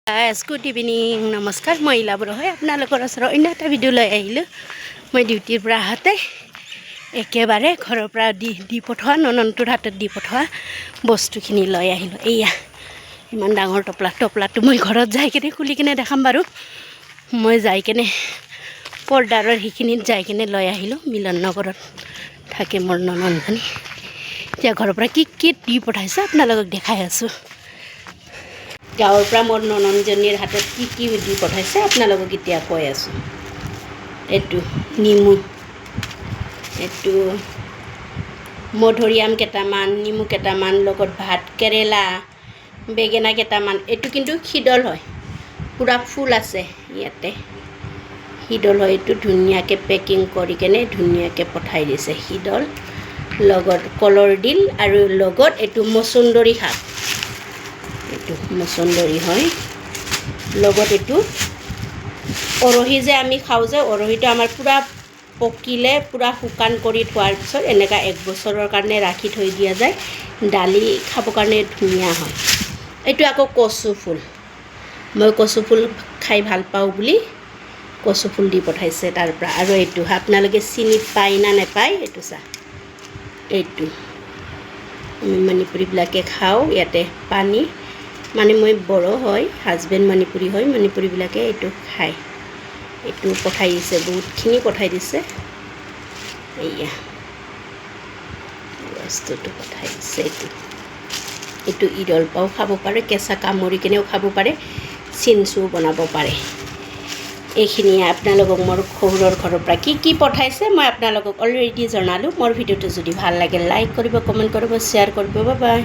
good evening নমস্কাৰ মই ইলাবৰ হয় আপোনালোকৰ ওচৰত অন্য এটা ভিডিঅ' লৈ আহিলোঁ মই ডিউটিৰ পৰা আহোঁতে একেবাৰে ঘৰৰ পৰা দি পঠোৱা নননটোৰ হাতত দি পঠোৱা বস্তুখিনি লৈ আহিলোঁ এয়া ইমান ডাঙৰ টপলাটো মই ঘৰত যাই কিনে খুলি কিনে দেখাম বাৰু মই যাই কিনে পৰ্দাৰৰ সেইখিনিত যাই কিনে লৈ আহিলোঁ মিলন নগৰত থাকে মোৰ নননজনী এতিয়া ঘৰৰ পৰা কি দি পঠাইছে আপোনালোকক দেখাই আছোঁ গাঁৱৰ পৰা মোৰ নননজনীৰ হাতত কি দি পঠাইছে আপোনালোকক এতিয়া কৈ আছোঁ এইটো নেমু এইটো মধুৰিআম কেইটামান নেমু কেইটামান লগত ভাত কেৰেলা বেঙেনা কেইটামান এইটো কিন্তু শিদল হয় পূৰা ফুল আছে ইয়াতে শিদল হয় এইটো ধুনীয়াকৈ পেকিং কৰি কেনে ধুনীয়াকৈ পঠাই দিছে শিদল লগত কলৰ ডিল আৰু লগত এইটো মচুন্দৰী শাক এইটো মচুন্দৰী হয় লগত এইটো উৰহি যে আমি খাওঁ যে উৰহিটো আমাৰ পূৰা পকিলে পূৰা শুকান কৰি থোৱাৰ পিছত এনেকুৱা 1 বছৰৰ কাৰণে ৰাখি থৈ দিয়া যায় দালি খাবৰ কাৰণে ধুনীয়া হয় এইটো আকৌ কচু ফুল মই কচু ফুল খাই ভাল পাওঁ বুলি কচু ফুল দি পঠাইছে তাৰ পৰা আৰু এইটো আপোনালোকে চিনি পায় না নাপায় এইটো চা এইটো আমি মণিপুৰীবিলাকে খাওঁ ইয়াতে পানী মানে মই বড়ো হয় হাজবেণ্ড মণিপুৰী হয় মণিপুৰীবিলাকে এইটো খায় এইটো পঠাই দিছে বহুতখিনি পঠাই দিছে এয়া বস্তুটো পঠাই দিছে এইটো ইদল পাও খাব পাৰে কেঁচা কামুৰি কিনেও খাব পাৰে চিনচু বনাব পাৰে এইখিনি আপোনালোকক মোৰ শহুৰৰ ঘৰৰ পৰা কি পঠাইছে মই আপোনালোকক অলৰেডি জনালোঁ মোৰ ভিডিঅ'টো যদি ভাল লাগে লাইক কৰিব কমেণ্ট কৰিব শ্বেয়াৰ কৰিব বাই বাই